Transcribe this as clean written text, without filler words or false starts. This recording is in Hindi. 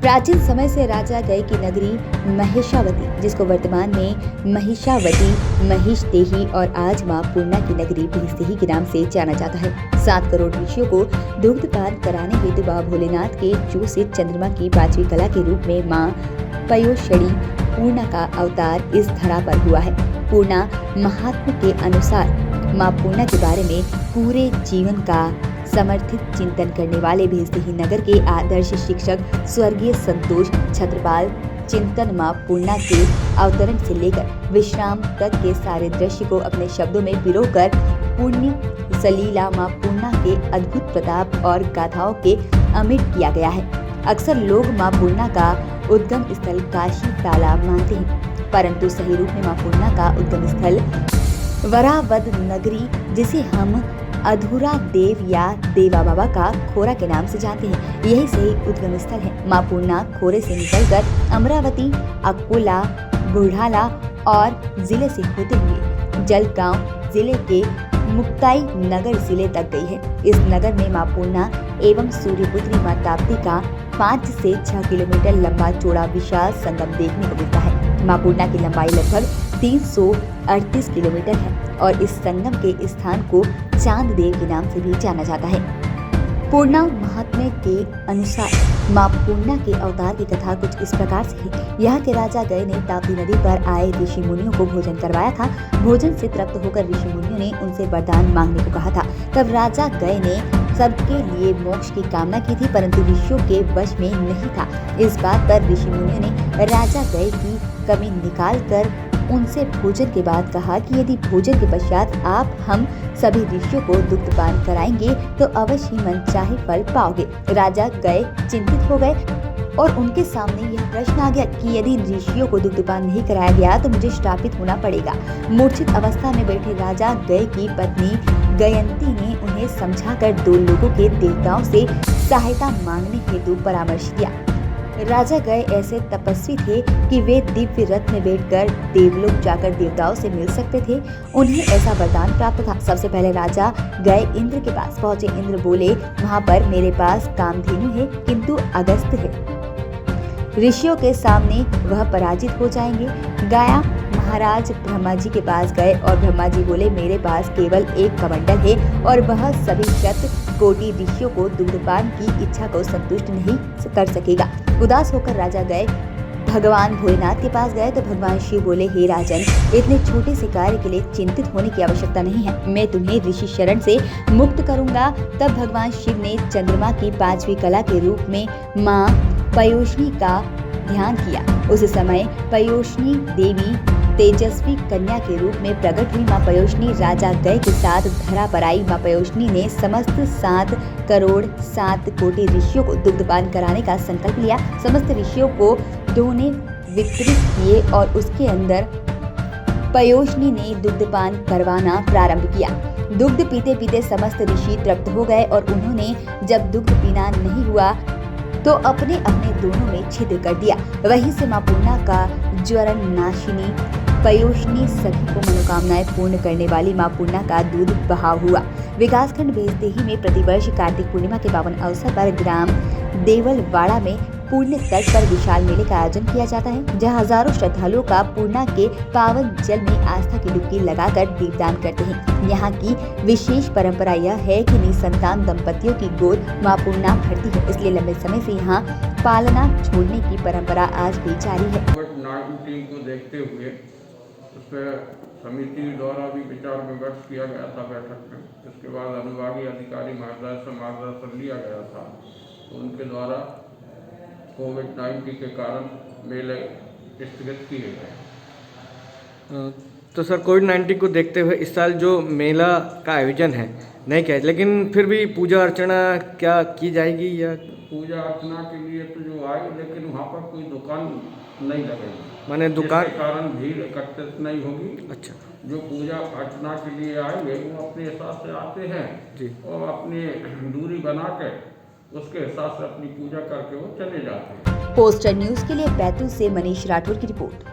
प्राचीन समय से राजा गय की नगरी महिषावती, जिसको वर्तमान में महिषावती, महिषदेही और आज मां पूर्णा की नगरी भीषदेही के नाम से जाना जाता है। 7 करोड़ ऋषियों को दुग्धपान कराने हेतु बाबा भोलेनाथ के जो से चंद्रमा की 5वीं कला के रूप में मां पयोषणी पूर्णा का अवतार इस धरा पर हुआ है। पूर्णा महात्मा के अनुसार मां पूर्णा के बारे में पूरे जीवन का समर्थित चिंतन करने वाले भीषदेही नगर के आदर्श शिक्षक स्वर्गीय संतोष छत्रपाल चिंतन मां पूर्णा के अवतरण से लेकर विश्राम तक के सारे दृश्य को अपने शब्दों में पिरोकर पुण्य सलीला मां पूर्णा के अद्भुत प्रताप और गाथाओं के अमिट किया गया है। अक्सर लोग मां पूर्णा का उद्गम स्थल काशी तालाब मानते हैं, परंतु सही रूप में मां पूर्णा का उद्गम स्थल वरावद नगरी, जिसे हम अधूरा देव या देवा बाबा का खोरा के नाम से जानते हैं, यही सही उद्गम स्थल है। मां पूर्णा खोरे से निकलकर अमरावती, अकोला, बुढ़ाला और जिले से होते हुए जलगांव जिले के मुक्ताई नगर जिले तक गई है। इस नगर में मां पूर्णा एवं सूर्यपुत्री मां ताप्ती का 5 से 6 किलोमीटर लंबा चौड़ा विशाल संगम देखने को मिलता है। मां पूर्णा की लंबाई लगभग 338 किलोमीटर है और इस संगम के स्थान को चांद देव के नाम से भी जाना जाता है। पूर्णा महात्म्य के अनुसार मां पूर्णा के अवतार की कथा कुछ इस प्रकार से है। यहाँ के राजा गय ने ताप्ती नदी पर आए ऋषि मुनियों को भोजन करवाया था। भोजन से तृप्त होकर ऋषि मुनियों ने उनसे वरदान मांगने को कहा था। तब राजा गय ने सबके लिए मोक्ष की कामना की थी, परंतु ऋषियों के वश में नहीं था। इस बात पर ऋषि मुनियों ने राजा गय की कमी निकाल कर उनसे भोजन के बाद कहा कि यदि भोजन के पश्चात आप हम सभी ऋषियों को दुग्धपान कराएंगे तो अवश्य ही मनचाहे फल पाओगे। राजा गए चिंतित हो गए और उनके सामने यह प्रश्न आ गया कि यदि ऋषियों को दुग्धपान नहीं कराया गया तो मुझे श्रापित होना पड़ेगा। मूर्छित अवस्था में बैठे राजा गय की पत्नी गयंती ने उन्हें समझाकर 2 लोगों के देवताओं से सहायता मांगने हेतु परामर्श दिया। राजा गए ऐसे तपस्वी थे कि वे दिव्य रथ में बैठकर देवलोक जाकर देवताओं से मिल सकते थे। उन्हें ऐसा वरदान प्राप्त था। सबसे पहले राजा गए इंद्र के पास पहुंचे। इंद्र बोले, वहां पर मेरे पास कामधेनु है किंतु अगस्त है, ऋषियों के सामने वह पराजित हो जाएंगे। गया महाराज ब्रह्मा जी के पास गए और ब्रह्मा जी बोले, मेरे पास केवल एक कमंडल है और वह सभी 100 कोटि ऋषियों को दुग्धपान की इच्छा को संतुष्ट नहीं कर सकेगा। उदास होकर राजा गए भगवान भोलेनाथ के पास गए तो भगवान शिव बोले, हे राजन, इतने छोटे से कार्य के लिए चिंतित होने की आवश्यकता नहीं है, मैं तुम्हें ऋषि शरण से मुक्त करूंगा। तब भगवान शिव ने चंद्रमा की 5वीं कला के रूप में मां पयोषणी का ध्यान किया। उस समय पयोषणी देवी तेजस्वी कन्या के रूप में प्रकट हुई। मां पयोषणी राजा गय के साथ धरा पर आई। मां पयोषणी ने समस्त 7 करोड़ 7 कोटि ऋषियों को दुग्धपान कराने का संकल्प लिया। समस्त ऋषियों को दोने वितरित किए और उसके अंदर पयोषणी ने दुग्धपान करवाना प्रारंभ किया। दुग्ध पीते पीते समस्त ऋषि तृप्त हो गए और उन्होंने जब दुग्ध पीना नहीं हुआ तो अपने अपने दोनों में छिद्र कर दिया। वहीं से मां पूर्णा का ज्वरन नाशिनी पयोषणी सभी को मनोकामनाएं पूर्ण करने वाली मां पूर्णा का दूध बहाव हुआ। विकासखंड भीषदेही में प्रतिवर्ष कार्तिक पूर्णिमा के पावन अवसर पर ग्राम देवलवाड़ा में पुण्य तट पर विशाल मेले का आयोजन किया जाता है, जहां हजारों श्रद्धालुओं का पूर्णा के पावन जल में आस्था की डुबकी लगाकर दीपदान करते हैं। यहाँ की विशेष परंपरा यह है कि निसंतान दंपतियों की गोद मां पूर्णा भरती है, इसलिए लंबे समय से यहाँ पालना छोड़ने की परंपरा आज भी जारी है। कोविड-19 को देखते हुए उस पर समिति द्वारा भी विचार विमर्श किया गया था बैठक में। इसके बाद अनुभागीय अधिकारी महोदय से मार्गदर्शन लिया गया था, तो उनके द्वारा कोविड-19 के कारण मेले स्थगित किए गए। तो सर, कोविड-19 को देखते हुए इस साल जो मेला का आयोजन है नहीं किया, लेकिन फिर भी पूजा अर्चना क्या की जाएगी? या पूजा अर्चना के लिए तो जो आए, लेकिन वहाँ पर कोई दुकान नहीं लगेगी, माने दुकान के कारण भीड़ एकत्रित नहीं होगी। अच्छा, जो पूजा अर्चना के लिए आएंगे वो अपने हिसाब से आते हैं जी, और अपनी दूरी बना के उसके हिसाब से अपनी पूजा करके वो चले जाते हैं। पोस्टर न्यूज के लिए बैतूल से मनीष राठौर की रिपोर्ट।